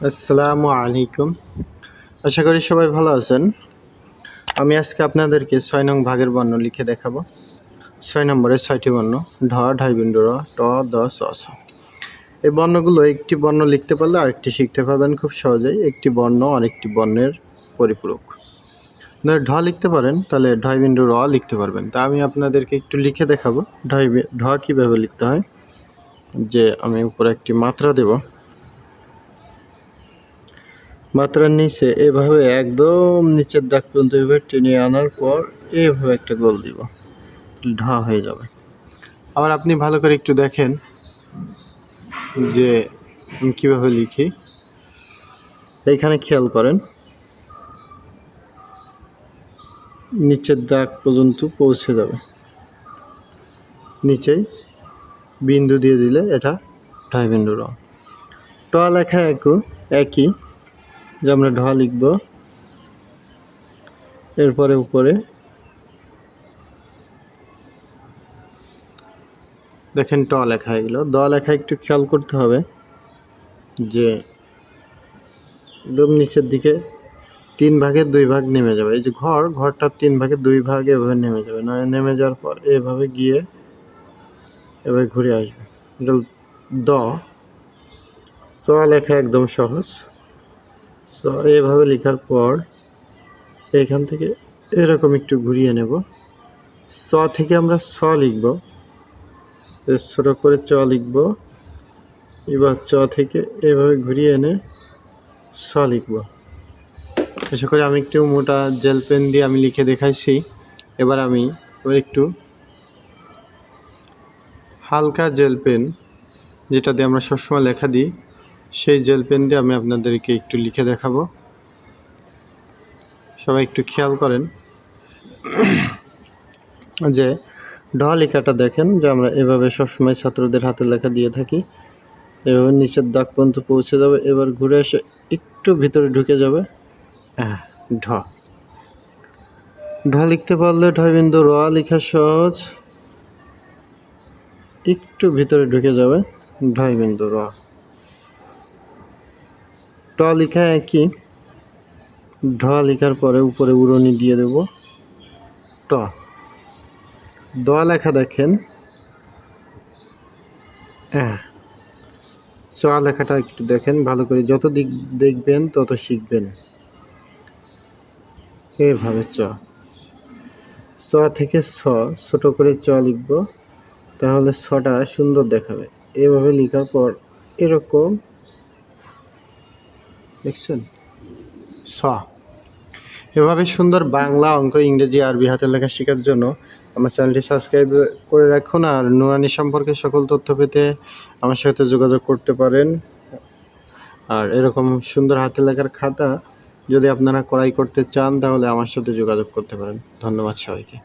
আসসালামু আলাইকুম। আশা করি সবাই ভালো আছেন। আমি আজকে আপনাদেরকে ৬ নং ভাগের বর্ণ লিখে দেখাবো। ৬ নম্বরে ৬টি বর্ণ ঢ, ঢাই বিন্দু র, ট, দ, চ, ছ। এই বর্ণগুলো একটি বর্ণ লিখতে পারলে আরেকটি শিখতে পারবেন খুব সহজেই। একটি বর্ণ আরেকটি বর্ণের পরিপূরক। ঢ লিখতে পারেন তাহলে ঢাই বিন্দু র লিখতে পারবেন। তা আমি আপনাদেরকে একটু লিখে দেখাবো ঢ কীভাবে লিখতে হয়। যে আমি উপরে একটি মাত্রা দেব, মাত্রার নিচে এভাবে একদম নিচের দাগ পর্যন্ত এভাবে টেনে আনার পর এভাবে একটা গোল দিব, ঢ হয়ে যাবে। আবার আপনি ভালো করে একটু দেখেন যে আমি কীভাবে লিখি। এইখানে খেয়াল করেন, নিচের দাগ পর্যন্ত পৌঁছে যাবে, নিচেই বিন্দু দিয়ে দিলে এটা ঢাই বিন্দু র। ট লেখা একই, যে আমরা ঢ লিখব, এরপরে উপরে দেখেন ট লেখা হয়ে গেল। দ লেখা একটু খেয়াল করতে হবে যে একদম নিচের দিকে 3 ভাগের 2 ভাগ নেমে যাবে। এই যে ঘরটা 3 ভাগের 2 ভাগ এভাবে নেমে যাবে, না নেমে যাওয়ার পর এভাবে গিয়ে এবার ঘুরে আসবে। এটা দ। চ লেখা একদম সহজ। চ এভাবে লেখার পর এখান থেকে এরকম একটু ঘুরিয়ে নেব। চ থেকে আমরা ছ লিখব, ছোট করে চ লিখব। এবার চ থেকে এভাবে ঘুরিয়ে এনে ছ লিখব। আশা করি আমি একটু মোটা জেল পেন দিয়ে আমি লিখে দেখাইছি। এবার একটু হালকা জেল পেন, যেটা দিয়ে আমরা সবসময় লেখা দিই, সেই জেল পেন দিয়ে আমি আপনাদেরকে একটু লিখে দেখাবো। সবাই একটু খেয়াল করেন যে ঢ লেখাটা দেখেন, যে আমরা এভাবে সবসময় ছাত্রদের হাতে লেখা দিয়ে থাকি। এভাবে নিচের দাগ পর্যন্ত পৌঁছে যাবে, এবার ঘুরে এসে একটু ভিতরে ঢুকে যাবে। ঢ ঢ লিখতে পারলে ঢ বিন্দু র লেখা সহজ। একটু ভিতরে ঢুকে যাবে, ঢ বিন্দু র। ট লেখা একই, ঢ লেখার পরে উপরে উড়নি দিয়ে দেব, ট। দ লেখা দেখেন, চ লেখাটা একটু দেখেন ভালো করে, যত দিক দেখবেন তত শিখবেন। এভাবে চ থেকে ছোট করে চ লিখব, তাহলে ছটা সুন্দর দেখাবে। এভাবে লেখার পর এরকম দেখছেন ছ। এভাবে সুন্দর বাংলা, অঙ্ক, ইংরেজি, আরবি হাতের লেখা শেখার জন্য আমার চ্যানেলটি সাবস্ক্রাইব করে রাখুন। আর নুরানি সম্পর্কে সকল তথ্য পেতে আমার সাথে যোগাযোগ করতে পারেন। আর এরকম সুন্দর হাতের লেখার খাতা যদি আপনারা ক্রয় করতে চান তাহলে আমার সাথে যোগাযোগ করতে পারেন। ধন্যবাদ সবাইকে।